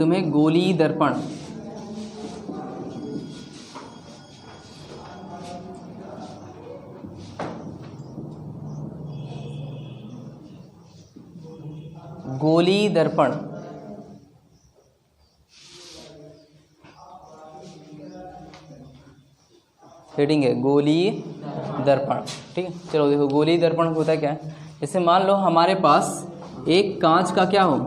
तुम्हें गोली दर्पण। गोली दर्पण हेडिंग है गोली दर्पण। ठीक है, चलो देखो गोली दर्पण होता है क्या है। जैसे मान लो हमारे पास एक कांच का क्या हो,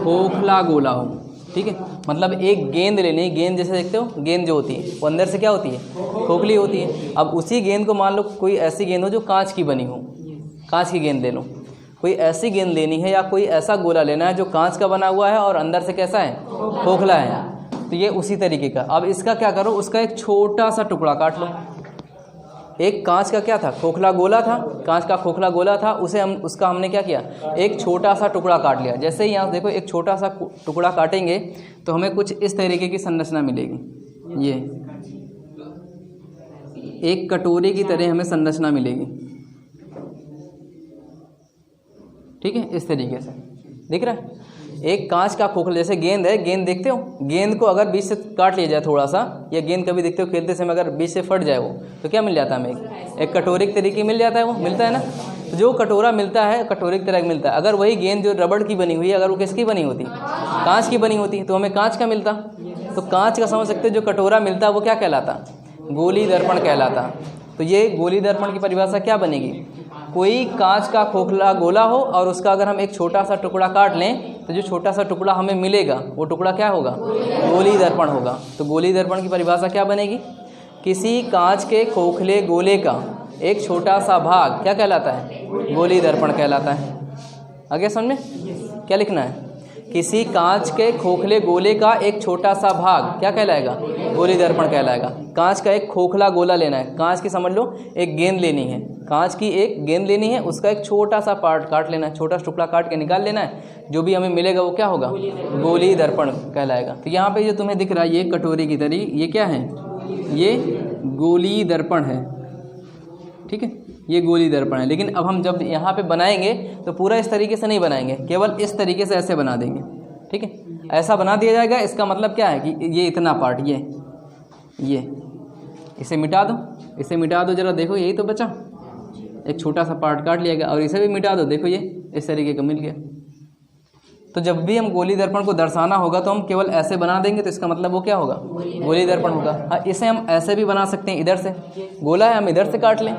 खोखला गोला हो। ठीक है, मतलब एक गेंद लेनी, गेंद जैसे देखते हो गेंद जो होती है वो अंदर से क्या होती है, खोखली होती है। अब उसी गेंद को मान लो कोई ऐसी गेंद हो जो कांच की बनी हो, कांच की गेंद ले लो। कोई ऐसी गेंद लेनी है या कोई ऐसा गोला लेना है जो कांच का बना हुआ है और अंदर से कैसा है, खोखला है। तो ये उसी तरीके का। अब इसका क्या करो, उसका एक छोटा सा टुकड़ा काट लो। एक कांच का क्या था, खोखला गोला था, कांच का खोखला गोला था, उसे उसका हमने क्या किया, एक छोटा सा टुकड़ा काट लिया। जैसे ही यहाँ देखो एक छोटा सा टुकड़ा काटेंगे तो हमें कुछ इस तरीके की संरचना मिलेगी। ये एक कटोरे की तरह हमें संरचना मिलेगी। ठीक है, इस तरीके से दिख रहा है। एक कांच का खोखला, जैसे गेंद है, गेंद देखते हो, गेंद को अगर बीच से काट लिया जाए थोड़ा सा, या गेंद कभी देखते हो खेलते समय अगर बीच से फट जाए वो, तो क्या मिल जाता है हमें, एक कटोरे के तरीके मिल जाता है, वो मिलता है ना। तो जो कटोरा मिलता है कटोरे की तरह मिलता है। अगर वही गेंद जो रबड़ की बनी हुई है, अगर वो किसकी बनी होती, कांच की बनी होती, तो हमें कांच का मिलता। तो कांच का समझ सकते हो, जो कटोरा मिलता वो क्या कहलाता, गोली दर्पण कहलाता। तो ये गोली दर्पण की परिभाषा क्या बनेगी, कोई कांच का खोखला गोला हो और उसका अगर हम एक छोटा सा टुकड़ा काट लें तो जो छोटा सा टुकड़ा हमें मिलेगा वो टुकड़ा क्या होगा, गोली दर्पण होगा। तो गोली दर्पण की परिभाषा क्या बनेगी, किसी कांच के खोखले गोले का एक छोटा सा भाग क्या कहलाता है, गोली दर्पण कहलाता है। आगे समझ में क्या लिखना है, किसी कांच के खोखले गोले का एक छोटा सा भाग क्या कहलाएगा, गोली दर्पण कहलाएगा। कांच का एक खोखला गोला लेना है, कांच की समझ लो एक गेंद लेनी है, कांच की एक गेंद लेनी है, उसका एक छोटा सा पार्ट काट लेना है, छोटा टुकड़ा काट के निकाल लेना है, जो भी हमें मिलेगा वो क्या होगा, गोली दर्पण कहलाएगा। तो यहाँ पे जो तुम्हें दिख रहा है ये कटोरी की तरह, ये क्या है, ये गोली दर्पण है। ठीक है, ये गोली दर्पण है। लेकिन अब हम जब यहाँ पे बनाएंगे तो पूरा इस तरीके से नहीं बनाएंगे, केवल इस तरीके से ऐसे बना देंगे। ठीक है, ऐसा बना दिया जाएगा। इसका मतलब क्या है कि ये इतना पार्ट, ये इसे मिटा दो, इसे मिटा दो, जरा देखो यही तो बचा, एक छोटा सा पार्ट काट लिया गया। और इसे भी मिटा दो, देखो ये इस तरीके का मिल गया। तो जब भी हम गोली दर्पण को दर्शाना होगा तो हम केवल ऐसे बना देंगे, तो इसका मतलब वो क्या होगा, गोली दर्पण होगा। हाँ, इसे हम ऐसे भी बना सकते हैं, इधर से गोला है हम इधर से काट लें,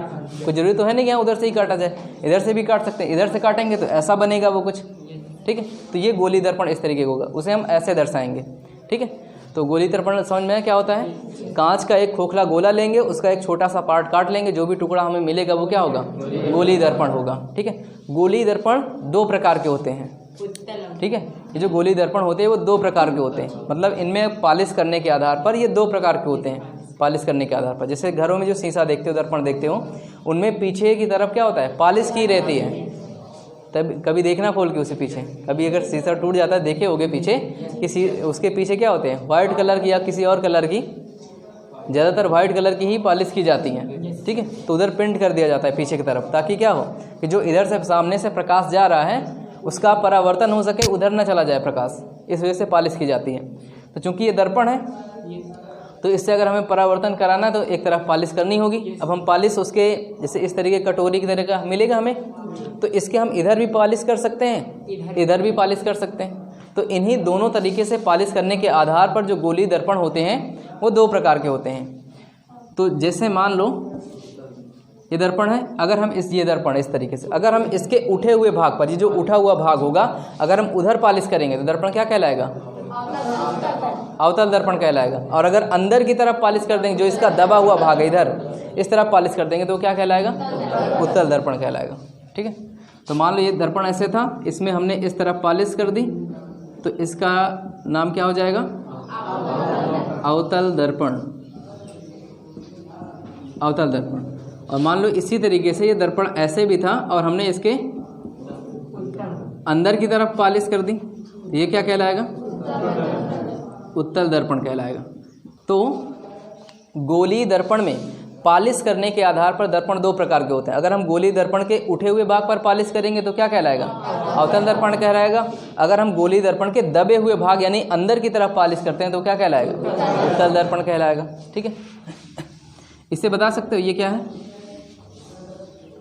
कोई जरूरी तो है नहीं कि यहाँ उधर से ही काटा जाए, इधर से भी काट सकते हैं। इधर से काटेंगे तो ऐसा बनेगा वो कुछ। ठीक है, तो ये गोली दर्पण इस तरीके का होगा, उसे हम ऐसे दर्शाएंगे। ठीक है, तो गोली दर्पण समझ में क्या होता है, कांच का एक खोखला गोला लेंगे, उसका एक छोटा सा पार्ट काट लेंगे, जो भी टुकड़ा हमें मिलेगा वो क्या होगा, गोली दर्पण होगा। ठीक है, गोली दर्पण दो प्रकार के होते हैं। ठीक है, ये जो गोली दर्पण होते हैं वो दो प्रकार के होते हैं, मतलब इनमें पॉलिश करने के आधार पर ये दो प्रकार के होते हैं। पॉलिश करने के आधार पर, जैसे घरों में जो शीशा देखते हो, दर्पण देखते हो, उनमें पीछे की तरफ क्या होता है, पॉलिश की रहती है। तब कभी देखना खोल के उसे पीछे, कभी अगर शीशा टूट जाता है देखे होगे पीछे, किसी उसके पीछे क्या होते हैं, वाइट कलर की या किसी और कलर की, ज़्यादातर वाइट कलर की ही पॉलिश की जाती हैं। ठीक है, तो उधर प्रिंट कर दिया जाता है पीछे की तरफ, ताकि क्या हो कि जो इधर से सामने से प्रकाश जा रहा है उसका परावर्तन हो सके, उधर न चला जाए प्रकाश, इस वजह से पॉलिश की जाती है। तो चूंकि ये दर्पण है तो इससे अगर हमें परावर्तन कराना है तो एक तरफ पॉलिश करनी होगी। अब हम पॉलिश उसके जैसे इस तरीके कटोरी की तरह का मिलेगा हमें, तो इसके हम इधर भी पॉलिश कर सकते हैं, इधर भी पॉलिश कर सकते हैं। तो इन्हीं दोनों तरीके से पॉलिश करने के आधार पर जो गोली दर्पण होते हैं वो दो प्रकार के होते हैं। तो जैसे मान लो ये दर्पण है, अगर हम ये दर्पण इस तरीके से, अगर हम इसके उठे हुए भाग पर, ये जो उठा हुआ भाग होगा, अगर हम उधर पॉलिश करेंगे तो दर्पण क्या कहलाएगा, अवतल दर्पण कहलाएगा। और अगर अंदर की तरफ पॉलिश कर देंगे, जो इसका दबा हुआ भाग है इधर इस तरफ पॉलिश कर देंगे तो क्या कहलाएगा, उत्तल दर्पण कहलाएगा। ठीक है, तो मान लो ये दर्पण ऐसे था, इसमें हमने इस तरफ पॉलिश कर दी, तो इसका नाम क्या हो जाएगा, अवतल दर्पण, अवतल दर्पण। और मान लो इसी तरीके से ये दर्पण ऐसे भी था और हमने इसके अंदर की तरफ पॉलिश कर दी, तो ये क्या कहलाएगा, उत्तल दर्पण कहलाएगा। तो गोली दर्पण में पालिश करने के आधार पर दर्पण दो प्रकार के होते हैं। अगर हम गोली दर्पण के उठे हुए भाग पर पालिश करेंगे तो क्या कहलाएगा? अवतल दर्पण कहलाएगा। अगर हम गोली दर्पण के दबे हुए भाग यानी अंदर की तरफ पालिश करते हैं तो क्या कहलाएगा? उत्तल दर्पण कहलाएगा। ठीक है, इससे बता सकते हो ये क्या है?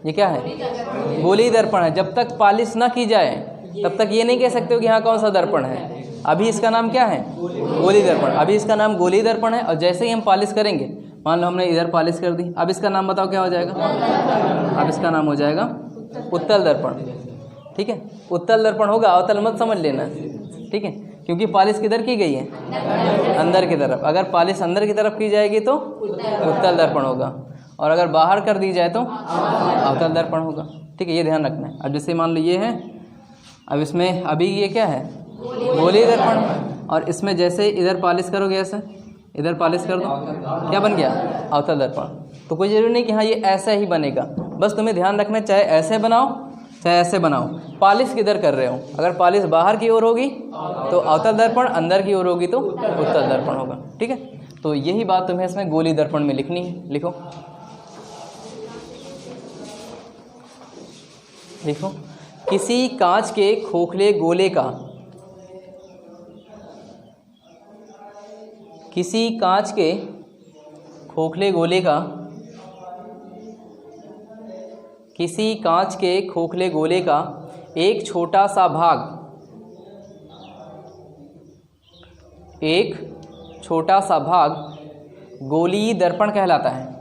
ये क्या है? गोली दर्पण है। जब तक पालिश ना की जाए तब तक ये नहीं कह सकते हो कि यहाँ कौन सा दर्पण है। अभी इसका नाम क्या है? गोली दर्पण। अभी इसका नाम गोली दर्पण है और जैसे ही हम पालिश करेंगे, मान लो हमने इधर पालिश कर दी, अब इसका नाम बताओ क्या हो जाएगा? अब इसका नाम हो जाएगा उत्तल दर्पण। ठीक है, उत्तल दर्पण होगा, अवतल मत समझ लेना। ठीक है, क्योंकि पालिश किधर की गई है? अंदर की तरफ। अगर पालिश अंदर की तरफ की जाएगी तो उत्तल दर्पण होगा, और अगर बाहर कर दी जाए तो अवतल दर्पण होगा। ठीक है, ये ध्यान रखना है। अब जैसे मान लो ये है, अब इसमें अभी ये क्या है? गोली दर्पण। और इसमें जैसे इधर पालिश करोगे, ऐसे इधर पालिश कर दो, क्या बन गया? अवतल दर्पण। तो कोई जरूरी नहीं कि हाँ ये ऐसा ही बनेगा, बस तुम्हें ध्यान रखना, चाहे ऐसे बनाओ चाहे ऐसे बनाओ, पालिश किधर कर रहे हो। अगर पालिश बाहर की ओर होगी तो अवतल दर्पण, अंदर की ओर होगी तो उत्तल दर्पण होगा। ठीक है, तो यही बात तुम्हें इसमें गोली दर्पण में लिखनी है। लिखो लिखो, किसी कांच के खोखले गोले का, किसी कांच के खोखले गोले का, किसी कांच के खोखले गोले का एक छोटा सा भाग, एक छोटा सा भाग गोली दर्पण कहलाता है।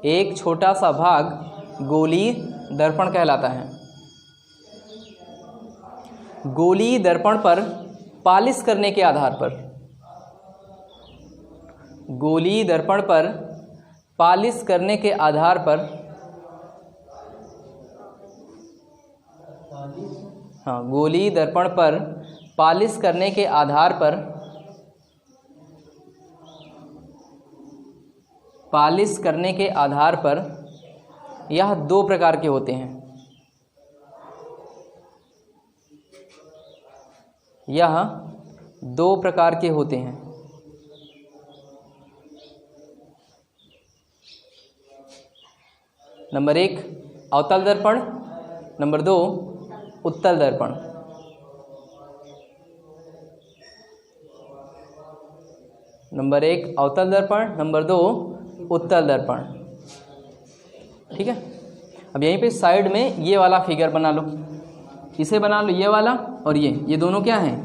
एक छोटा सा भाग गोली दर्पण कहलाता है। गोली दर्पण पर पालिश करने के आधार पर, गोली दर्पण पर पालिश करने के आधार पर, हाँ, गोली दर्पण पर पालिश करने के आधार पर, पालिश करने के आधार पर यह दो प्रकार के होते हैं। यह दो प्रकार के होते हैं। नंबर 1 अवतल दर्पण, नंबर 2 उत्तल दर्पण। नंबर 1 अवतल दर्पण, नंबर 2 उत्तल दर्पण। ठीक है, अब यहीं पे साइड में ये वाला फिगर बना लो, इसे बना लो, ये वाला और ये दोनों क्या हैं?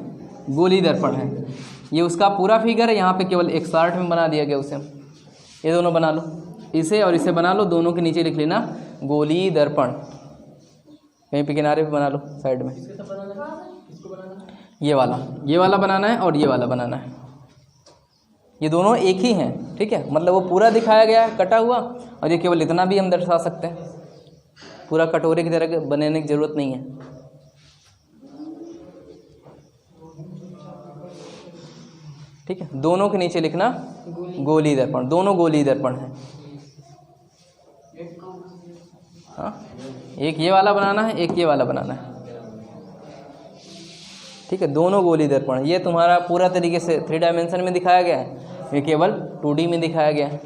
गोली दर्पण है। ये उसका पूरा फिगर है, यहाँ पे केवल एक शार्ट में बना दिया गया उसे। ये दोनों बना लो, इसे और इसे बना लो, दोनों के नीचे लिख लेना गोली दर्पण। कहीं पे किनारे पे बना लो साइड में। ये वाला बनाना है और ये वाला बनाना है। ये दोनों एक ही हैं। ठीक है, मतलब वो पूरा दिखाया गया है कटा हुआ, और ये केवल इतना भी हम दर्शा सकते हैं। पूरा कटोरे की तरह बनाने की जरूरत नहीं है। ठीक है, दोनों के नीचे लिखना गोली दर्पण। दोनों गोली दर्पण है। हाँ, एक ये वाला बनाना है, एक ये वाला बनाना है। ठीक है, दोनों गोली दर्पण। ये तुम्हारा पूरा तरीके से 3 डायमेंशन में दिखाया गया है, ये केवल 2D में दिखाया गया है।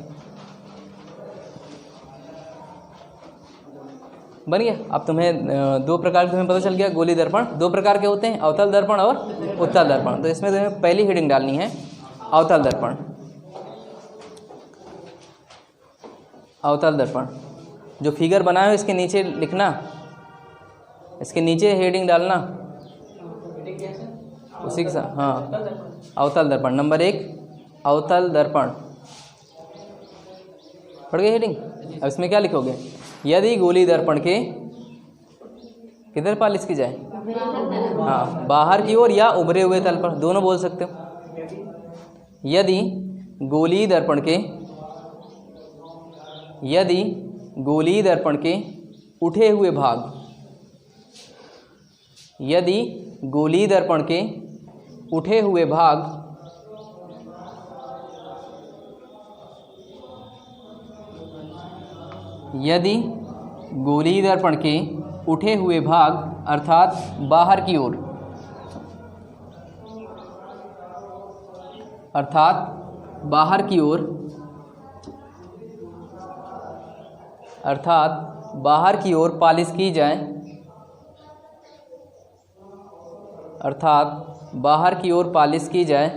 बन गया। अब तुम्हें दो प्रकार तुम्हें पता चल गया। गोली दर्पण दो प्रकार के होते हैं, अवतल दर्पण और उत्तल दर्पण। तो इसमें तुम्हें पहली हेडिंग डालनी है अवतल दर्पण। अवतल दर्पण जो फिगर बनाए हो इसके नीचे लिखना, इसके नीचे हेडिंग डालना उसी के साथ। हाँ, अवतल दर्पण। नंबर 1 अवतल दर्पण। पढ़ गए हेडिंग? अब इसमें क्या लिखोगे? यदि गोली दर्पण के किधर पालिश की जाए? हाँ, बाहर की ओर या उभरे हुए तल पर, दोनों बोल सकते हो। यदि गोली दर्पण के, यदि गोली दर्पण के उठे हुए भाग, यदि गोली दर्पण के उठे हुए भाग यदि गोली दर्पण के उठे हुए भाग अर्थात बाहर की ओर, अर्थात बाहर की ओर, अर्थात बाहर की ओर पालिश की जाए, अर्थात बाहर की ओर पालिश की जाए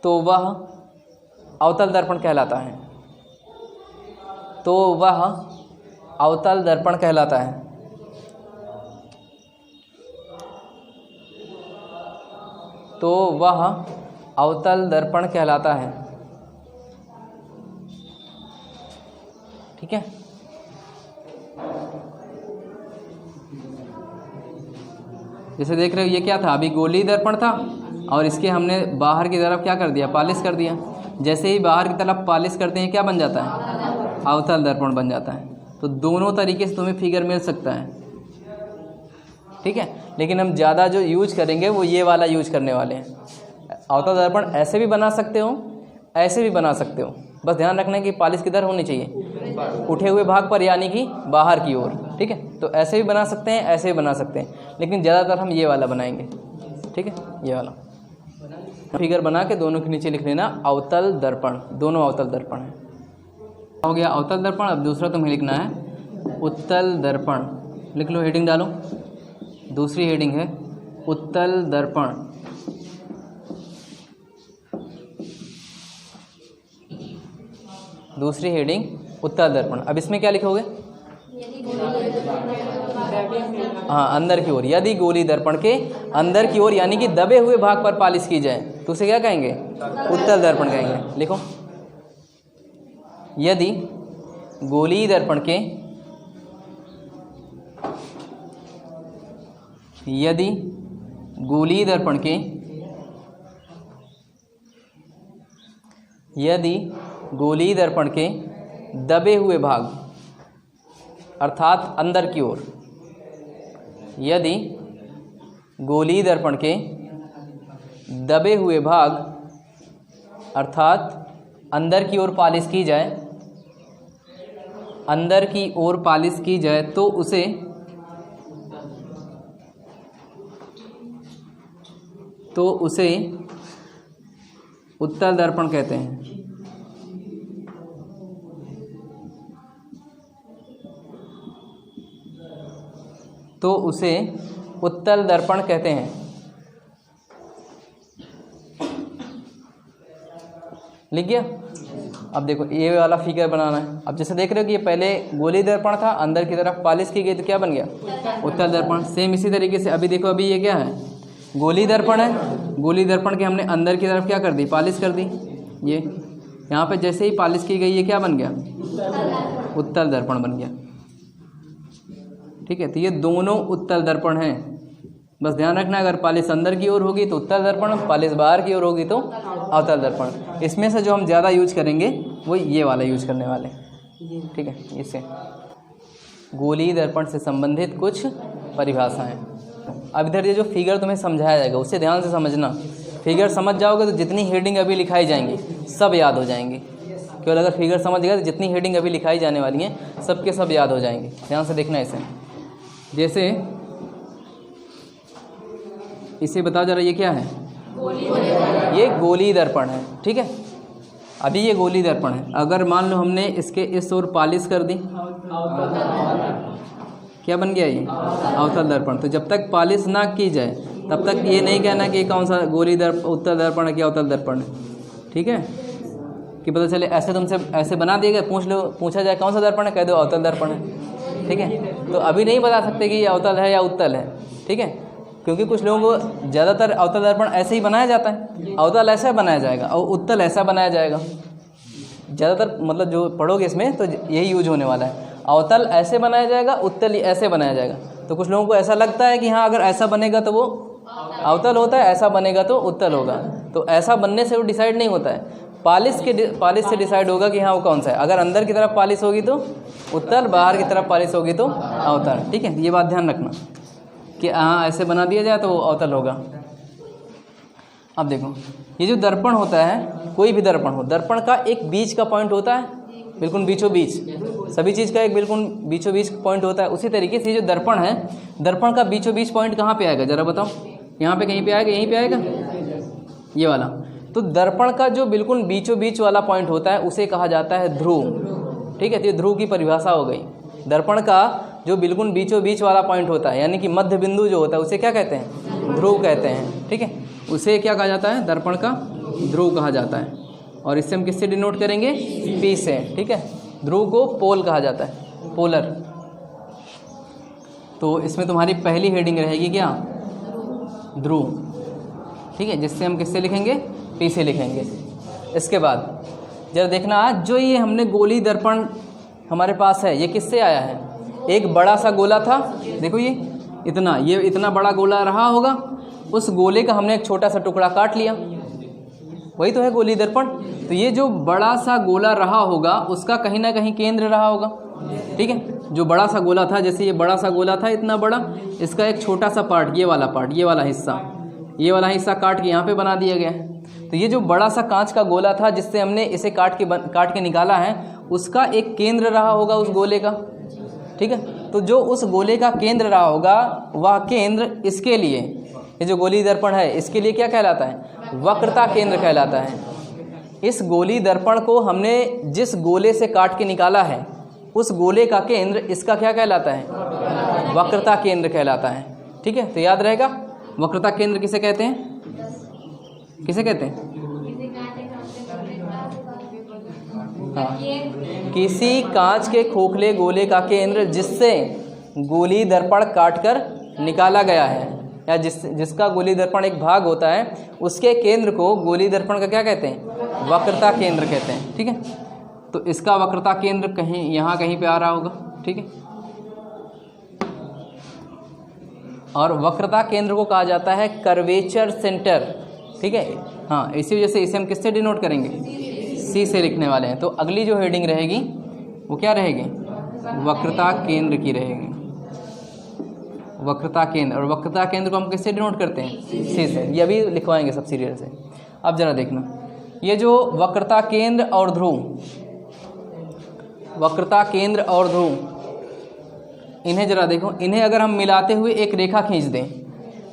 तो वह अवतल दर्पण कहलाता है, तो वह अवतल दर्पण कहलाता है। तो वह अवतल दर्पण कहलाता है। ठीक है, जैसे देख रहे हो ये क्या था, अभी गोलीय दर्पण था और इसके हमने बाहर की तरफ क्या कर दिया, पालिश कर दिया। जैसे ही बाहर की तरफ पालिश करते हैं क्या बन जाता है, अवतल दर्पण बन जाता है। तो दोनों तरीके से तुम्हें फिगर मिल सकता है। ठीक है, लेकिन हम ज़्यादा जो यूज करेंगे वो ये वाला यूज करने वाले हैं। अवतल दर्पण ऐसे भी बना सकते हो, ऐसे भी बना सकते हो, बस ध्यान रखना है कि पालिश किधर होनी चाहिए, उठे हुए भाग पर, यानी कि बाहर की ओर। ठीक है, तो ऐसे भी बना सकते हैं, ऐसे भी बना सकते हैं, लेकिन ज़्यादातर हम ये वाला बनाएंगे। ठीक है, ये वाला फिगर बना के दोनों के नीचे लिख लेना अवतल दर्पण, दोनों अवतल दर्पण है। हो गया अवतल दर्पण। अब दूसरा तुम्हें लिखना है उत्तल दर्पण। लिख लो, हेडिंग डालो। दूसरी हेडिंग है उत्तल दर्पण। दूसरी हेडिंग उत्तल दर्पण। अब इसमें क्या लिखोगे, हाँ, अंदर की ओर, यदि गोलीय दर्पण के अंदर की ओर यानी कि दबे हुए भाग पर पालिश की जाए तो उसे क्या कहेंगे, उत्तल दर्पण कहेंगे। लिखो, यदि गोलीय दर्पण के, यदि गोलीय दर्पण के, यदि गोलीय दर्पण के दबे हुए भाग अर्थात अंदर की ओर, यदि गोलीय दर्पण के दबे हुए भाग अर्थात अंदर की ओर पालिश की जाए, अंदर की ओर पालिश की जाए तो उसे उत्तल दर्पण कहते हैं। तो उसे उत्तल दर्पण कहते हैं। लिख गया। अब देखो ये वाला फिगर बनाना है। अब जैसे देख रहे हो कि ये पहले गोलीय दर्पण था, अंदर की तरफ पालिश की गई तो क्या बन गया, उत्तल दर्पण। सेम इसी तरीके से अभी देखो, अभी ये क्या है, गोलीय दर्पण है। गोलीय दर्पण के हमने अंदर की तरफ क्या कर दी, पालिश कर दी। ये यहाँ पे जैसे ही पालिश की गई ये क्या बन गया, उत्तल दर्पण बन गया। ठीक है, तो ये दोनों उत्तल दर्पण हैं। बस ध्यान रखना, अगर पालिश अंदर की ओर होगी तो उत्तल दर्पण, पालिश बाहर की ओर होगी तो अवतल दर्पण। इसमें से जो हम ज़्यादा यूज करेंगे वो ये वाला यूज करने वाले। ठीक है, इससे गोलीय दर्पण से संबंधित कुछ परिभाषाएं। अब इधर ये जो फिगर तुम्हें समझाया जाएगा उससे ध्यान से समझना। फिगर समझ जाओगे तो जितनी हेडिंग अभी लिखाई जाएंगी सब याद हो जाएंगी। केवल अगर फिगर समझ गए तो जितनी हेडिंग अभी लिखाई जाने वाली हैं सबके सब याद हो जाएंगे। ध्यान से देखना इसे। जैसे इसे बताओ जरा, ये क्या है, ये गोलीय दर्पण है। ठीक है, अभी ये गोलीय दर्पण है। अगर मान लो हमने इसके इस ओर पालिश कर दी, क्या बन गया, ये अवतल दर्पण। तो जब तक पालिश ना की जाए तब तक ये नहीं कहना कि कौन सा गोलीय दर्पण, उत्तल दर्पण है कि अवतल दर्पण है। ठीक है, कि पता चले ऐसे तुमसे ऐसे बना दिया गया, पूछा जाए कौन सा दर्पण है, कह दो अवतल दर्पण है। ठीक है, तो अभी नहीं बता सकते कि ये अवतल है या उत्तल है। ठीक है, क्योंकि कुछ लोगों को ज़्यादातर अवतल दर्पण ऐसे ही बनाया जाता है, अवतल ऐसा बनाया जाएगा और उत्तल ऐसा बनाया जाएगा। ज़्यादातर मतलब जो पढ़ोगे इसमें तो यही यूज होने वाला है, अवतल ऐसे बनाया जाएगा, उत्तल ऐसे बनाया जाएगा। तो कुछ लोगों को ऐसा लगता है कि हाँ अगर ऐसा बनेगा तो वो अवतल होता है, ऐसा बनेगा तो उत्तल होगा। तो ऐसा बनने से वो डिसाइड नहीं होता है, पालिश से डिसाइड होगा कि हाँ वो कौन सा है। अगर अंदर की तरफ पालिश होगी तो उत्तल, बाहर की तरफ पालिश होगी तो अवतल। ठीक है, ये बात ध्यान रखना कि हाँ ऐसे बना दिया जाए तो वो अवतल होगा। अब देखो, ये जो दर्पण होता है, कोई भी दर्पण हो, दर्पण का एक बीच का पॉइंट होता है, बिल्कुल बीचों बीच। सभी चीज़ का एक बिल्कुल बीचों बीच पॉइंट होता है। उसी तरीके से जो दर्पण है, दर्पण का बीचों बीच पॉइंट कहाँ पे आएगा, जरा बताओ। यहाँ पे कहीं पे आएगा, यहीं पे आएगा, ये वाला। तो दर्पण का जो बिल्कुल बीचों बीच वाला पॉइंट होता है उसे कहा जाता है ध्रुव। ठीक है, तो ये ध्रुव की परिभाषा हो गई। दर्पण का जो बिल्कुल बीचों बीच वाला पॉइंट होता है यानी कि मध्य बिंदु जो होता है उसे क्या कहते हैं? ध्रुव कहते हैं। ठीक है, उसे क्या कहा जाता है? दर्पण का ध्रुव कहा जाता है। और इससे हम किससे डिनोट करेंगे? P से। ठीक है, ध्रुव को पोल कहा जाता है, पोलर। तो इसमें तुम्हारी पहली हेडिंग रहेगी क्या? ध्रुव। ठीक है, जिससे हम किससे लिखेंगे? P से लिखेंगे। इसके बाद जरा देखना, जो ये हमने गोली दर्पण हमारे पास है ये किससे आया है? एक बड़ा सा गोला था, देखो ये इतना बड़ा गोला रहा होगा, उस गोले का हमने एक छोटा सा टुकड़ा काट लिया, वही तो है गोली दर्पण। तो ये जो बड़ा सा गोला रहा होगा उसका कहीं ना कहीं केंद्र रहा होगा। ठीक है, जो बड़ा सा गोला था, जैसे ये बड़ा सा गोला था इतना बड़ा, इसका एक छोटा सा पार्ट, ये वाला हिस्सा काट के यहाँ पे बना दिया गया है। तो ये जो बड़ा सा कांच का गोला था जिससे हमने इसे काट के निकाला है, उसका एक केंद्र रहा होगा उस गोले का। ठीक है, तो जो उस गोले का केंद्र रहा होगा वह केंद्र इसके लिए, ये जो गोली दर्पण है इसके लिए क्या कहलाता है? वक्रता केंद्र कहलाता है। इस गोली दर्पण को हमने जिस गोले से काट के निकाला है उस गोले का केंद्र इसका क्या कहलाता है? वक्रता केंद्र कहलाता है। ठीक है, तो याद रहेगा वक्रता केंद्र किसे कहते हैं? किसे कहते हैं? हाँ, किसी कांच के खोखले गोले का केंद्र जिससे गोली दर्पण काटकर निकाला गया है या जिसका गोली दर्पण एक भाग होता है उसके केंद्र को गोली दर्पण का क्या कहते हैं? वक्रता केंद्र कहते हैं। ठीक है, तो इसका वक्रता केंद्र यहाँ कहीं पे आ रहा होगा। ठीक है, और वक्रता केंद्र को कहा जाता है कर्वेचर सेंटर। ठीक है, हाँ, इसी वजह से इसे हम किससे डिनोट करेंगे? C से लिखने वाले हैं। तो अगली जो हेडिंग रहेगी वो क्या रहेगी? वक्रता केंद्र की रहेगी, वक्रता केंद्र। और वक्रता केंद्र को हम किससे डिनोट करते हैं? C से। ये अभी लिखवाएंगे सब सीरियल से। अब जरा देखना, ये जो वक्रता केंद्र और ध्रुव, वक्रता केंद्र और ध्रुव, इन्हें जरा देखो, इन्हें अगर हम मिलाते हुए एक रेखा खींच दें,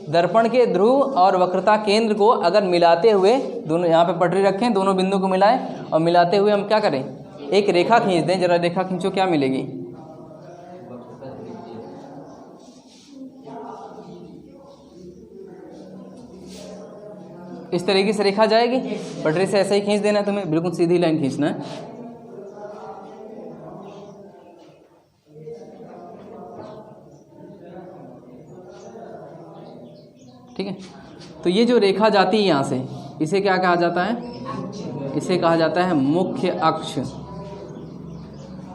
दर्पण के ध्रुव और वक्रता केंद्र को अगर मिलाते हुए, दोनों यहाँ पे पटरी रखें, दोनों बिंदु को मिलाएं और मिलाते हुए हम क्या करें? एक रेखा खींच दें। जरा रेखा खींचो, क्या मिलेगी? इस तरीके से रेखा जाएगी, पटरी से ऐसे ही खींच देना है तुम्हें, बिल्कुल सीधी लाइन खींचना है। ठीक है, तो ये जो रेखा जाती है यहाँ से, इसे क्या कहा जाता है? इसे कहा जाता है मुख्य अक्ष।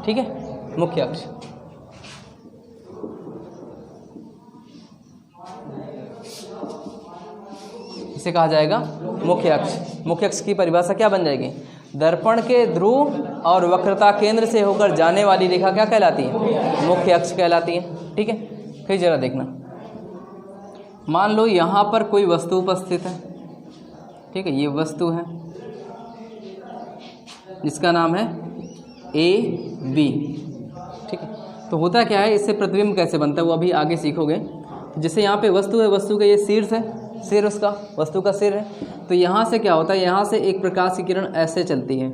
ठीक है, मुख्य अक्ष। इसे कहा जाएगा मुख्य अक्ष। मुख्य अक्ष की परिभाषा क्या बन जाएगी? दर्पण के ध्रुव और वक्रता केंद्र से होकर जाने वाली रेखा क्या कहलाती है? मुख्य अक्ष कहलाती है। ठीक है, फिर जरा देखना, मान लो यहाँ पर कोई वस्तु उपस्थित है। ठीक है, ये वस्तु है जिसका नाम है AB। ठीक है, तो होता क्या है, इससे प्रतिबिंब कैसे बनता है वो अभी आगे सीखोगे। जैसे यहाँ पे वस्तु है, वस्तु का ये शीर्ष है, सिर उसका, वस्तु का सिर है। तो यहाँ से क्या होता है, यहाँ से एक प्रकाश की किरण ऐसे चलती है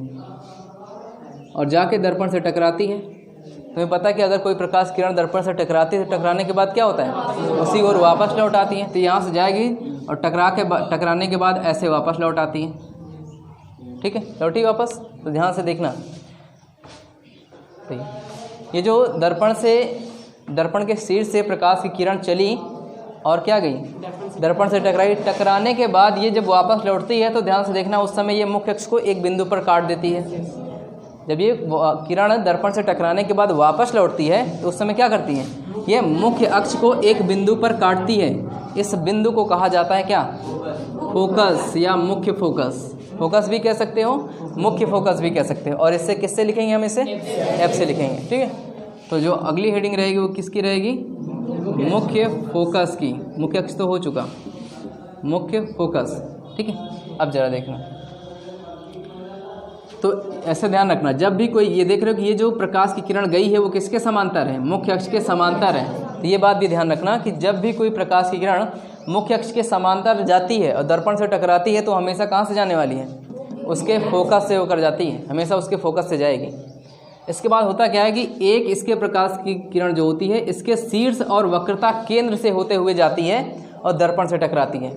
और जाके दर्पण से टकराती है। तुम्हें पता है कि अगर कोई प्रकाश किरण दर्पण से टकराती है तो टकराने के बाद क्या होता है? उसी ओर वापस लौट आती है। तो यहाँ से जाएगी और टकराने के बाद ऐसे वापस लौट आती है। ठीक है, लौटी वापस। तो ध्यान से देखना, ये जो दर्पण के शीर्ष से प्रकाश की किरण चली और क्या गई? दर्पण से टकराई। टकराने के बाद ये जब वापस लौटती है तो ध्यान से देखना, उस समय ये मुख्य अक्ष को एक बिंदु पर काट देती है। जब ये किरण दर्पण से टकराने के बाद वापस लौटती है तो उस समय क्या करती है? ये मुख्य अक्ष को एक बिंदु पर काटती है। इस बिंदु को कहा जाता है क्या? फोकस या मुख्य फोकस। फोकस भी कह सकते हो, मुख्य फोकस भी कह सकते हो। और इससे किससे लिखेंगे हम? इसे F से लिखेंगे। ठीक है, तो जो अगली हेडिंग रहेगी वो किसकी रहेगी? मुख्य फोकस की। मुख्य अक्ष तो हो चुका, मुख्य फोकस। ठीक है, अब जरा देखना, तो ऐसे ध्यान रखना, जब भी कोई ये देख रहे हो कि ये जो प्रकाश की किरण गई है वो किसके समांतर है? मुख्य अक्ष के समांतर है। तो ये बात भी ध्यान रखना कि जब भी कोई प्रकाश की किरण मुख्य अक्ष के समांतर जाती है और दर्पण से टकराती है तो हमेशा कहाँ से जाने वाली है, उसके फोकस से होकर जाती है, हमेशा उसके फोकस से जाएगी। इसके बाद होता क्या है कि एक इसके प्रकाश की किरण जो होती है इसके शीर्ष और वक्रता केंद्र से होते हुए जाती है और दर्पण से टकराती है।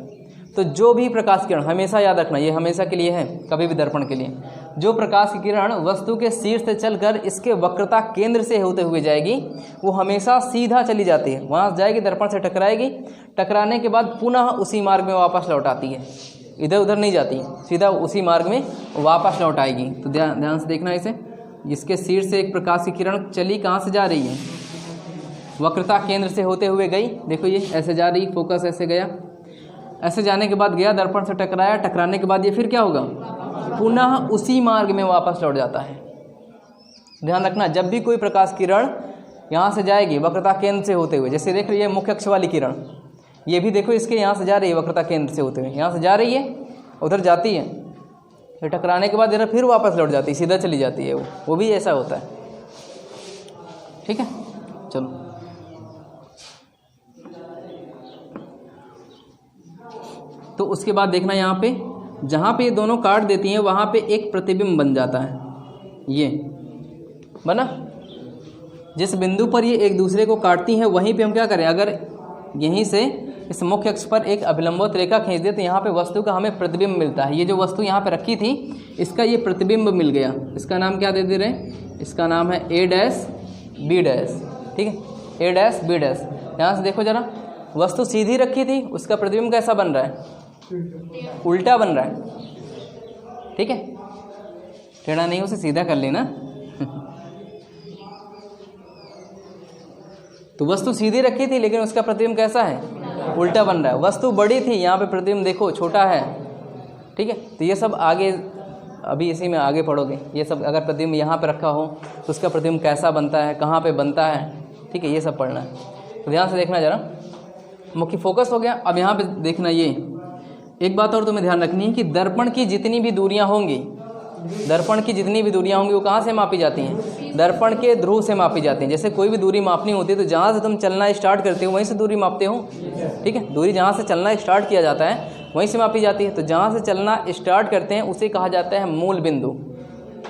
तो जो भी प्रकाश किरण, हमेशा याद रखना, ये हमेशा के लिए है, कभी भी दर्पण के लिए, जो प्रकाश की किरण वस्तु के शीर्ष से चलकर इसके वक्रता केंद्र से होते हुए जाएगी वो हमेशा सीधा चली जाती है, वहाँ जाएगी, दर्पण से टकराएगी, टकराने के बाद पुनः उसी मार्ग में वापस लौट आती है, इधर उधर नहीं जाती, सीधा उसी मार्ग में वापस लौट आएगी। तो ध्यान से देखना इसे, जिसके शीर्ष से एक प्रकाश की किरण चली, कहाँ से जा रही है, वक्रता केंद्र से होते हुए गई, देखो ये ऐसे जा रही, फोकस ऐसे गया, ऐसे जाने के बाद गया, दर्पण से टकराया, टकराने के बाद ये फिर क्या होगा, पुनः उसी मार्ग में वापस लौट जाता है। ध्यान रखना, जब भी कोई प्रकाश किरण यहाँ से जाएगी वक्रता केंद्र से होते हुए, जैसे देख रही है मुख्य अक्ष वाली किरण, ये भी देखो इसके यहाँ से जा रही है वक्रता केंद्र से होते हुए, यहाँ से जा रही है, उधर जाती है, फिर टकराने के बाद इधर फिर वापस लौट जाती है, सीधा चली जाती है, वो भी ऐसा होता है। ठीक है, चलो तो उसके बाद देखना यहाँ पे, जहाँ पे ये दोनों काट देती हैं वहाँ पे एक प्रतिबिंब बन जाता है, ये बना, जिस बिंदु पर ये एक दूसरे को काटती हैं वहीं पे हम क्या करें, अगर यहीं से इस मुख्य अक्ष पर एक अभिलंबवत रेखा खींच दे तो यहाँ पे वस्तु का हमें प्रतिबिंब मिलता है। ये जो वस्तु यहाँ पे रखी थी इसका ये प्रतिबिंब मिल गया, इसका नाम क्या दे दे रहे हैं, इसका नाम है A डैश B डैश। ठीक है, A डैश B डैश। यहाँ से देखो जरा, वस्तु सीधी रखी थी, उसका प्रतिबिंब कैसा बन रहा है, उल्टा बन रहा है। ठीक है, टेढ़ा नहीं, उसे सीधा कर लेना। तो वस्तु सीधी रखी थी लेकिन उसका प्रतिबिंब कैसा है, उल्टा बन रहा है। वस्तु बड़ी थी, यहाँ पे प्रतिबिंब देखो छोटा है। ठीक है, तो ये सब आगे अभी इसी में आगे पढ़ोगे, ये सब अगर प्रतिबिंब यहाँ पे रखा हो तो उसका प्रतिबिंब कैसा बनता है, कहाँ पे बनता है। ठीक है, ये सब पढ़ना है, तो ध्यान से देखना जरा। मुख्य फोकस हो गया। अब यहाँ पे देखना, ये एक बात और तुम्हें ध्यान रखनी है कि दर्पण की जितनी भी दूरियां होंगी, दर्पण की जितनी भी दूरियां होंगी वो कहाँ से मापी जाती हैं, दर्पण के ध्रुव से मापी जाती हैं। जैसे कोई भी दूरी मापनी होती है तो जहाँ से तुम चलना स्टार्ट करते हो वहीं से दूरी मापते हो। ठीक है, दूरी जहाँ से चलना स्टार्ट किया जाता है वहीं से मापी जाती है। तो जहाँ से चलना स्टार्ट करते हैं उसे कहा जाता है मूल बिंदु।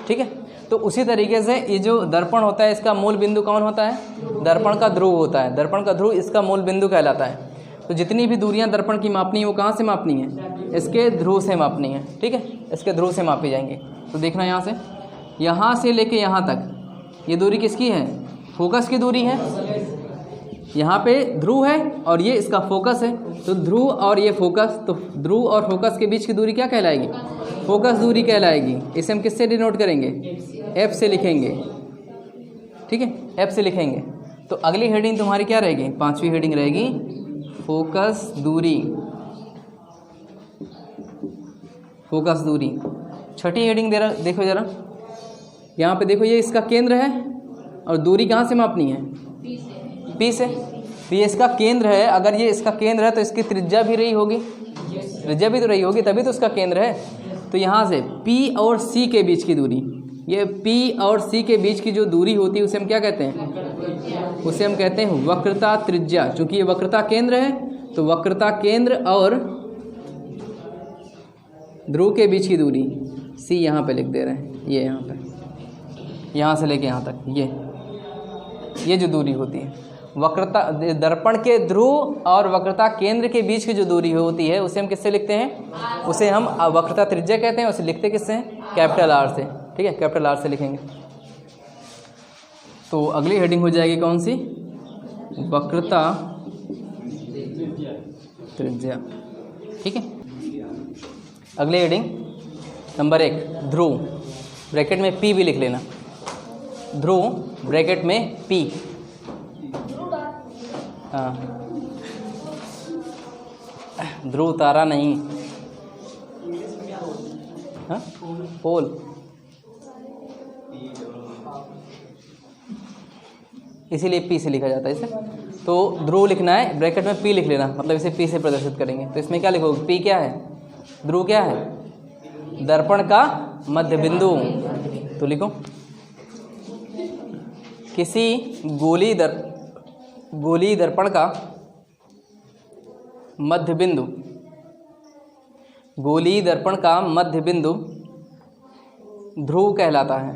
ठीक है, तो उसी तरीके से ये जो दर्पण होता है इसका मूल बिंदु कौन होता है, दर्पण का ध्रुव होता है। दर्पण का ध्रुव इसका मूल बिंदु कहलाता है। तो जितनी भी दूरियां दर्पण की मापनी है वो कहाँ से मापनी है, इसके ध्रुव से मापनी है। ठीक है, इसके ध्रुव से मापी जाएंगे। तो देखना यहाँ से लेके यहाँ तक ये दूरी किसकी है, फोकस की दूरी है। यहाँ पे ध्रुव है और ये इसका फोकस है। तो ध्रुव और ये फोकस, तो ध्रुव और फोकस के बीच की दूरी क्या कहलाएगी, फोकस दूरी कहलाएगी। इसे हम किससे डिनोट करेंगे, F से लिखेंगे। ठीक है, F से लिखेंगे। तो अगली हेडिंग तुम्हारी क्या रहेगी, 5वीं हेडिंग रहेगी फोकस दूरी। फोकस दूरी 6ठी हेडिंग देखो जरा, यहाँ पे देखो, ये इसका केंद्र है और दूरी कहाँ से मापनी है, P से। तो ये इसका केंद्र है, अगर ये इसका केंद्र है तो इसकी त्रिज्या भी रही होगी, त्रिज्या भी तो रही होगी, तभी तो उसका केंद्र है। तो यहाँ से P और C के बीच की दूरी, ये P और C के बीच की जो दूरी होती है उसे हम क्या कहते हैं, उसे हम कहते हैं वक्रता त्रिज्या। चूंकि ये वक्रता केंद्र है तो वक्रता केंद्र और ध्रुव के बीच की दूरी C यहाँ पे लिख दे रहे हैं, ये यहाँ पे, यहाँ से लेके यहाँ तक, ये जो दूरी होती है वक्रता, दर्पण के ध्रुव और वक्रता केंद्र के बीच की जो दूरी होती है उसे हम किससे लिखते हैं, उसे हम वक्रता त्रिज्या कहते हैं। उसे लिखते किससे हैं, कैपिटल R से। ठीक है, कैपिटल R से लिखेंगे। तो अगली हेडिंग हो जाएगी कौन सी, वक्रता त्रिज्या। ठीक है, अगली हेडिंग नंबर 1 ध्रुव, ब्रैकेट में P भी लिख लेना, ध्रुव ब्रैकेट में P। हाँ, ध्रुव तारा नहीं, हाँ पोल, इसीलिए P से लिखा जाता है इसे। तो ध्रुव लिखना है, ब्रैकेट में P लिख लेना, मतलब इसे P से प्रदर्शित करेंगे। तो इसमें क्या लिखोगे, P क्या है, ध्रुव क्या है, दर्पण का मध्य बिंदु। तो लिखो, किसी गोली दर्पण का मध्य बिंदु, गोलीय दर्पण का मध्य बिंदु ध्रुव कहलाता है।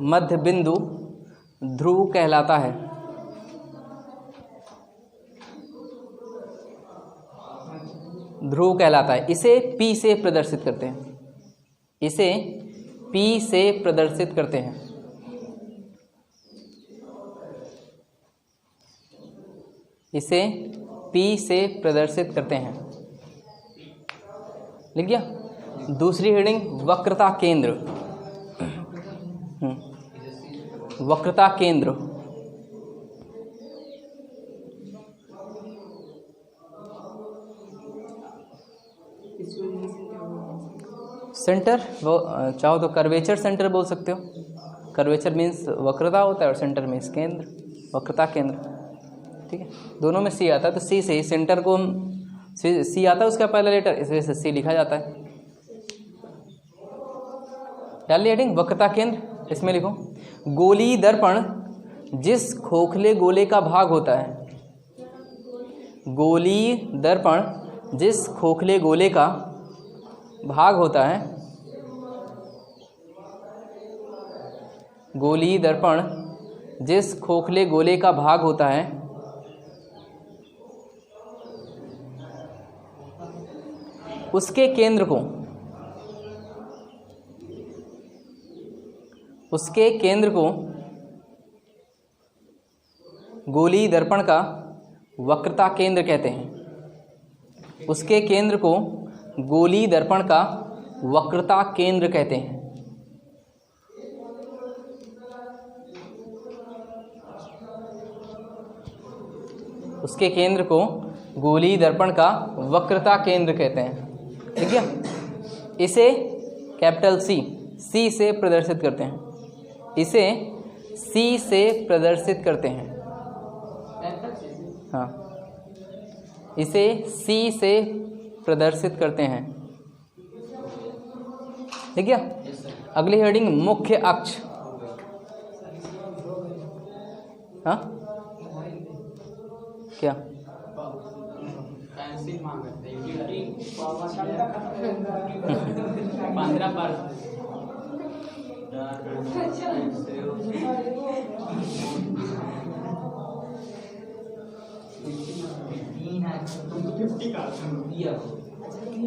मध्य बिंदु ध्रुव कहलाता है। ध्रुव कहलाता है। इसे P से प्रदर्शित करते हैं। इसे P से प्रदर्शित करते हैं। इसे P से प्रदर्शित करते हैं। लिख गया। दूसरी हेडिंग वक्रता केंद्र। वक्रता केंद्र, सेंटर, वो चाहो तो कर्वेचर सेंटर बोल सकते हो। कर्वेचर मीन्स वक्रता होता है और सेंटर मीन्स केंद्र, वक्रता केंद्र। ठीक है, दोनों में सी आता है तो सी से ही सेंटर को सी आता है उसका पहला लेटर, इस वजह से सी लिखा जाता है। डालिए हेडिंग वक्रता केंद्र। इसमें लिखो गोलीय दर्पण जिस खोखले गोले का भाग होता है। गोलीय दर्पण जिस खोखले गोले का भाग होता है। गोलीय दर्पण जिस खोखले गोले का भाग होता है उसके केंद्र को, उसके केंद्र को गोलीय दर्पण का वक्रता केंद्र कहते हैं। उसके केंद्र को गोलीय दर्पण का वक्रता केंद्र कहते हैं। उसके केंद्र को गोलीय दर्पण का वक्रता केंद्र कहते हैं। ठीक है, इसे कैपिटल सी से प्रदर्शित करते हैं। इसे सी से प्रदर्शित करते हैं। हाँ, इसे सी से प्रदर्शित करते हैं। ठीक है, अगली हेडिंग मुख्य अक्ष। हाँ क्या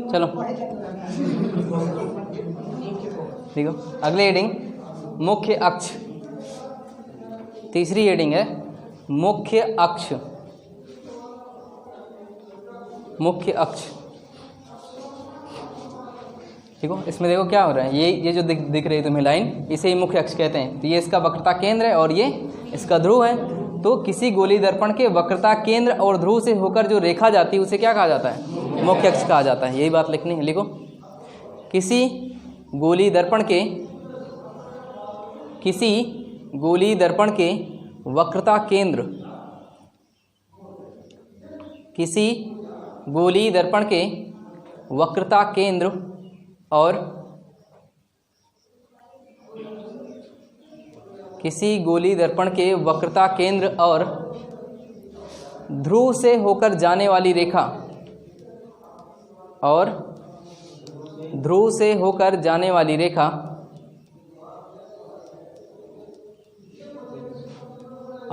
चलो देखो अगली हेडिंग मुख्य अक्ष। तीसरी हेडिंग है मुख्य अक्ष। मुख्य अक्ष देखो, इसमें देखो क्या हो रहा है। ये जो दिख रही है तुम्हें लाइन, इसे ही मुख्य अक्ष कहते हैं। तो ये इसका वक्रता केंद्र है और ये इसका ध्रुव है। तो किसी गोलीय दर्पण के वक्रता केंद्र और ध्रुव से होकर जो रेखा जाती है उसे क्या कहा जाता है? मुख्य अक्ष कहा जाता है। यही बात लिखनी है, लिखो। किसी गोलीय दर्पण के वक्रता केंद्र, किसी गोलीय दर्पण के वक्रता केंद्र और किसी गोलीय दर्पण के वक्रता केंद्र और ध्रुव से होकर जाने वाली रेखा, और ध्रुव से होकर जाने वाली रेखा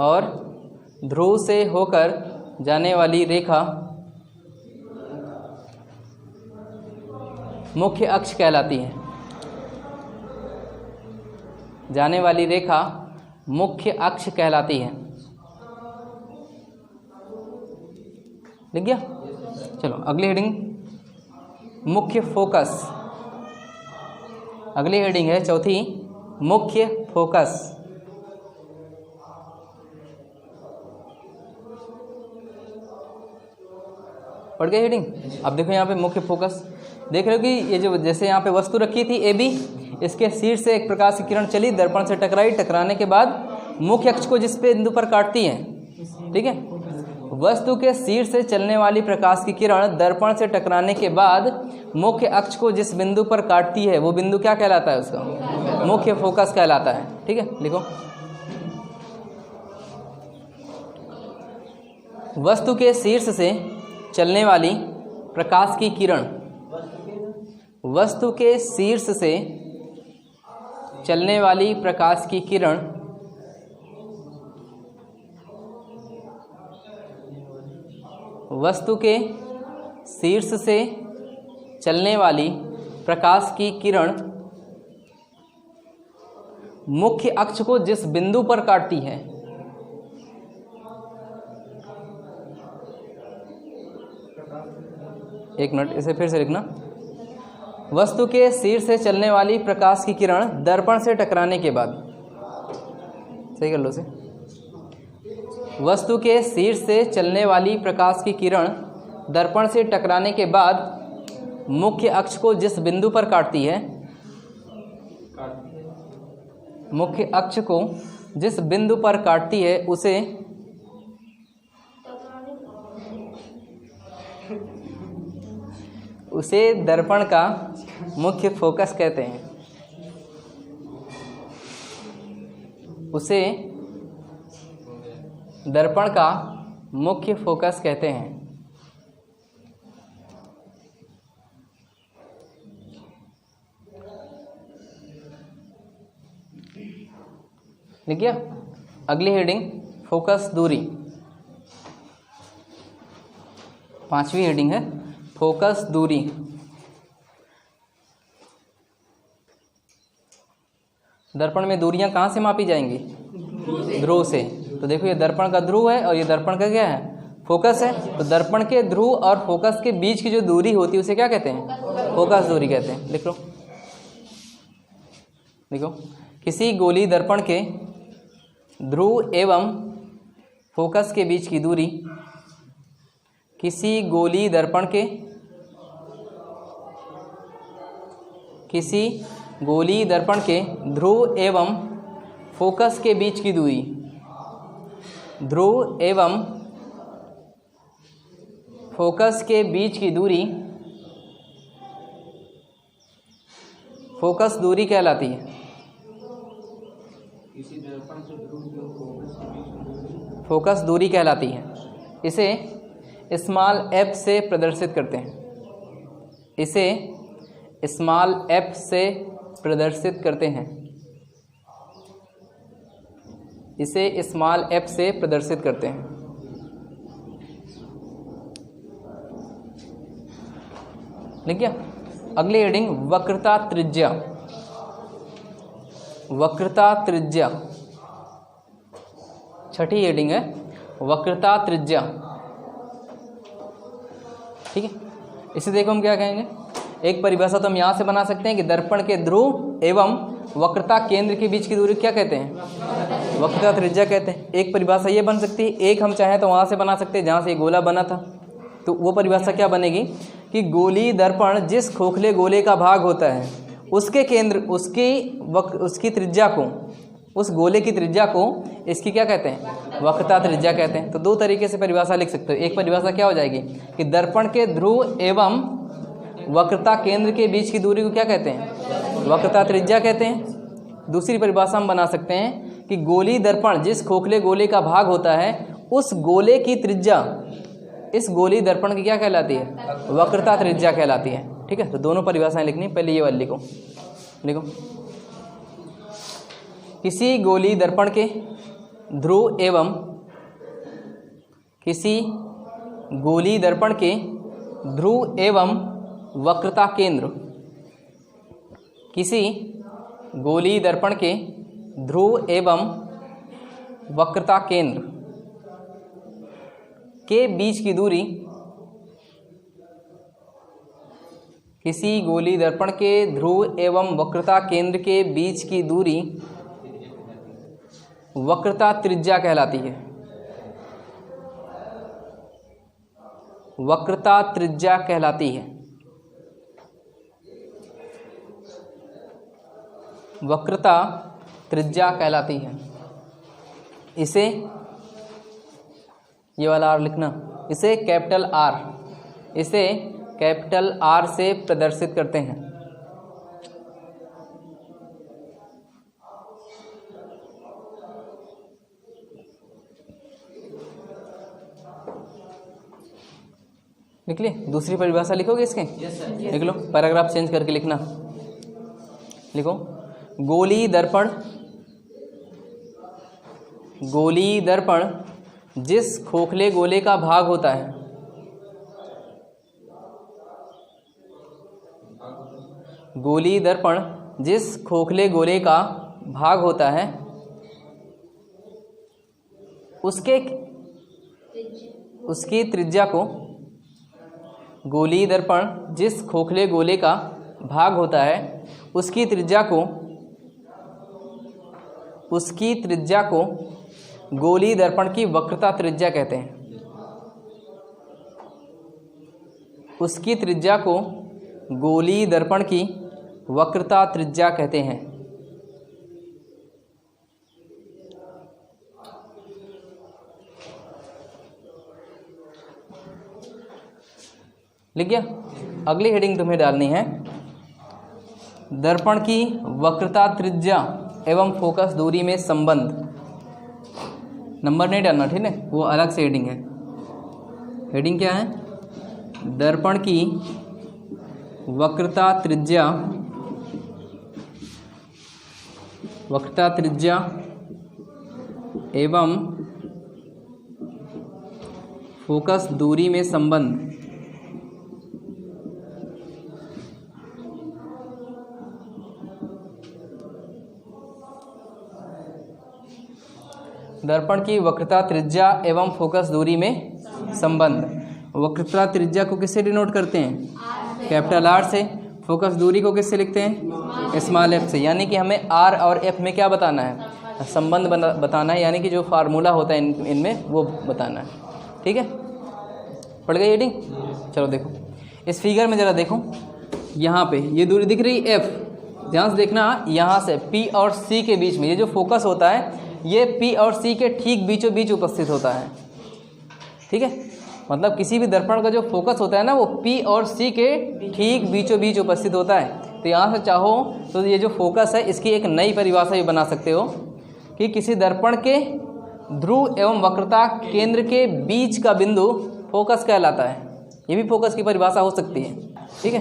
और ध्रुव से होकर जाने वाली रेखा मुख्य अक्ष कहलाती है। जाने वाली रेखा मुख्य अक्ष कहलाती है। लिख गया? चलो अगली हेडिंग मुख्य फोकस। अगली हेडिंग है चौथी मुख्य फोकस। पढ़ गए हेडिंग? अब देखो यहाँ पे मुख्य फोकस देख रहे हो कि ये जो जैसे यहाँ पे वस्तु रखी थी AB, इसके शीर्ष से एक प्रकाश की किरण चली, दर्पण से टकराई, टकराने के बाद मुख्य अक्ष को जिस बिंदु पर काटती है, ठीक है, वस्तु के शीर्ष से चलने वाली प्रकाश की किरण दर्पण से टकराने के बाद मुख्य अक्ष को जिस बिंदु पर काटती है वो बिंदु क्या कहलाता है? उसका मुख्य फोकस कहलाता है। ठीक है, लिखो। वस्तु के शीर्ष से चलने वाली प्रकाश की किरण, वस्तु के शीर्ष से चलने वाली प्रकाश की किरण वस्तु के शीर्ष से चलने वाली प्रकाश की किरण मुख्य अक्ष को जिस बिंदु पर काटती है, एक मिनट इसे फिर से लिखना। वस्तु के शीर्ष से चलने वाली प्रकाश की किरण दर्पण से टकराने के बाद, सही कर लो इसे, वस्तु के शीर्ष से चलने वाली प्रकाश की किरण दर्पण से टकराने के बाद मुख्य अक्ष को जिस बिंदु पर काटती है, मुख्य अक्ष को जिस बिंदु पर काटती है उसे दर्पण का मुख्य फोकस कहते हैं। उसे दर्पण का मुख्य फोकस कहते हैं। देखिए अगली हेडिंग फोकस दूरी, 5वीं हेडिंग है फोकस दूरी। दर्पण में दूरियां कहाँ से मापी जाएंगी? ध्रुव से। तो देखो ये दर्पण का ध्रुव है और ये दर्पण का क्या है? फोकस है। तो दर्पण के ध्रुव और फोकस के बीच की जो दूरी होती है उसे क्या कहते हैं? फोकस दूरी कहते हैं। लिख लो, देखो किसी गोली दर्पण के ध्रुव एवं फोकस के बीच की दूरी, किसी गोली दर्पण के ध्रुव एवं फोकस के बीच की दूरी, ध्रुव एवं फोकस के बीच की दूरी फोकस दूरी कहलाती है। फोकस दूरी कहलाती है। इसे स्मॉल f से प्रदर्शित करते हैं। इसे स्मॉल f से प्रदर्शित करते हैं। इसे स्मॉल f से प्रदर्शित करते हैं। देखिए अगली हेडिंग वक्रता त्रिज्या। वक्रता त्रिज्या 6ठी हेडिंग है, वक्रता त्रिज्या। ठीक है, इसे देखो हम क्या कहेंगे। एक परिभाषा तो हम यहाँ से बना सकते हैं कि दर्पण के ध्रुव एवं वक्रता केंद्र के बीच की दूरी क्या कहते हैं? वक्रता त्रिज्या कहते हैं। एक परिभाषा ये बन सकती है। एक हम चाहें तो वहाँ से बना सकते हैं जहाँ से ये गोला बना था। तो वो परिभाषा क्या बनेगी कि गोली दर्पण जिस खोखले गोले का भाग होता है उसके केंद्र उसकी त्रिज्या को, उस गोले की त्रिज्या को इसकी क्या कहते हैं? वक्रता त्रिज्या कहते हैं। तो दो तरीके से परिभाषा लिख सकते हो। एक परिभाषा क्या हो जाएगी कि दर्पण के ध्रुव एवं वक्रता केंद्र के बीच की दूरी को क्या कहते हैं? वक्रता त्रिज्या कहते हैं। दूसरी परिभाषा हम बना सकते हैं कि गोली दर्पण जिस खोखले गोले का भाग होता है उस गोले की त्रिज्या इस गोली दर्पण की क्या कहलाती है? वक्रता त्रिज्या कहलाती है। ठीक है, तो दोनों परिभाषाएं लिखनी। पहले ये वाली लिखो, लिखो किसी गोली दर्पण के ध्रुव एवं किसी गोली दर्पण के ध्रुव एवं वक्रता केंद्र, किसी गोली दर्पण के ध्रुव एवं वक्रता केंद्र के बीच की दूरी, किसी गोली दर्पण के ध्रुव एवं वक्रता केंद्र के बीच की दूरी वक्रता त्रिज्या कहलाती है। वक्रता त्रिज्या कहलाती है। वक्रता त्रिज्या कहलाती है। इसे ये वाला आर लिखना, इसे कैपिटल आर, इसे कैपिटल आर से प्रदर्शित करते हैं। लिख लिए? दूसरी परिभाषा लिखोगे इसके? लिख लो, पैराग्राफ चेंज करके लिखना। लिखो, गोली दर्पण, गोली दर्पण जिस खोखले गोले का भाग होता है, गोली दर्पण जिस खोखले गोले का भाग होता है उसकी त्रिज्या को, गोली दर्पण जिस खोखले गोले का भाग होता है उसकी त्रिज्या को गोली दर्पण की वक्रता त्रिज्या कहते हैं। उसकी त्रिज्या को गोली दर्पण की वक्रता त्रिज्या कहते हैं। लिख गया? अगली हेडिंग तुम्हें डालनी है, दर्पण की वक्रता त्रिज्या एवं फोकस दूरी में संबंध। नंबर नहीं डालना, ठीक है, वो अलग से हेडिंग है। हेडिंग क्या है? दर्पण की वक्रता त्रिज्या एवं फोकस दूरी में संबंध। दर्पण की वक्रता त्रिज्या एवं फोकस दूरी में संबंध। वक्रता त्रिज्या को किससे डिनोट करते हैं? कैपिटल आर से। फोकस दूरी को किससे लिखते हैं? स्मॉल एफ से। यानी कि हमें आर और एफ में क्या बताना है? संबंध बताना है, यानी कि जो फार्मूला होता है इनमें वो बताना है। ठीक है, पढ़ गई हेडिंग? चलो देखो इस फिगर में ज़रा देखो, यहाँ पे ये दूरी दिख रही एफ, ध्यान से देखना, यहाँ से पी और सी के बीच में ये जो फोकस होता है ये पी और सी के ठीक बीचों बीच उपस्थित होता है। ठीक है, मतलब किसी भी दर्पण का जो फोकस होता है ना वो पी और सी के ठीक बीचों बीच उपस्थित होता है। तो यहाँ से चाहो तो ये जो फोकस है इसकी एक नई परिभाषा भी बना सकते हो कि किसी दर्पण के ध्रुव एवं वक्रता केंद्र के बीच का बिंदु फोकस कहलाता है। ये भी फोकस की परिभाषा हो सकती है। ठीक है,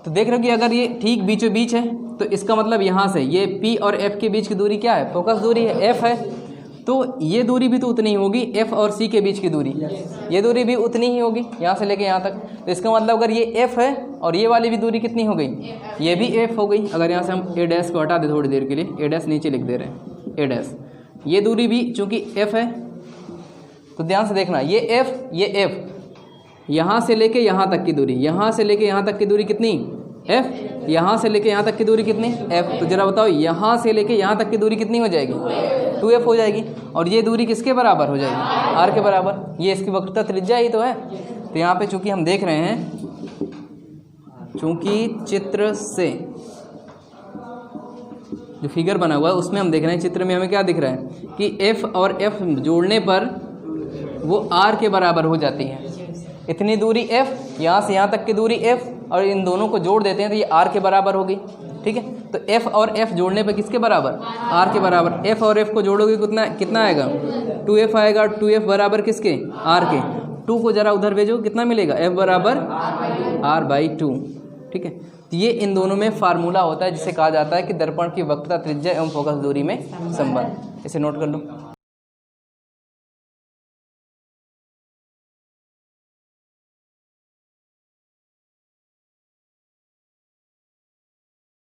तो देख रहे हो कि अगर ये ठीक बीचों बीच है तो इसका मतलब यहाँ से ये P और F के बीच की दूरी क्या है? फोकस दूरी है, F है। तो ये दूरी भी तो उतनी ही होगी, F और C के बीच की दूरी, ये दूरी भी उतनी ही होगी यहाँ से लेके यहाँ तक। तो इसका मतलब अगर ये F है और ये वाली भी दूरी कितनी हो गई? ये भी F हो गई। अगर यहाँ से हम A डैश को हटा दे थोड़ी देर के लिए, A डैश नीचे लिख दे रहे हैं, A डैश, ये दूरी भी चूँकि F है तो ध्यान से देखना, ये F, यहाँ से लेके यहाँ तक की दूरी, यहाँ से लेके यहाँ तक की दूरी कितनी? F। यहाँ से लेके यहाँ तक की दूरी कितनी? F। तो जरा बताओ यहाँ से लेके यहाँ तक की दूरी कितनी हो जाएगी? 2F हो जाएगी। और ये दूरी किसके बराबर हो जाएगी? R के बराबर। ये इसकी वक्रता त्रिज्या ही तो है। तो यहाँ पे चूंकि हम देख रहे हैं, चूंकि चित्र से जो फिगर बना हुआ है उसमें हम देख रहे हैं, चित्र में हमें क्या दिख रहा है कि F और F जोड़ने पर वो R के बराबर हो जाती है। इतनी दूरी F, यहाँ से यहाँ तक की दूरी F, और इन दोनों को जोड़ देते हैं तो ये R के बराबर होगी। ठीक है, तो F और F जोड़ने पे किसके बराबर? R के बराबर। F और F को जोड़ोगे कितना आएगा? 2F आएगा। 2F बराबर किसके? R के। 2 को जरा उधर भेजो, कितना मिलेगा? F बराबर R/2। ठीक है, तो ये इन दोनों में फार्मूला होता है जिसे कहा जाता है कि दर्पण की वक्रता त्रिज्या एवं फोकस दूरी में संबंध। इसे नोट कर लो।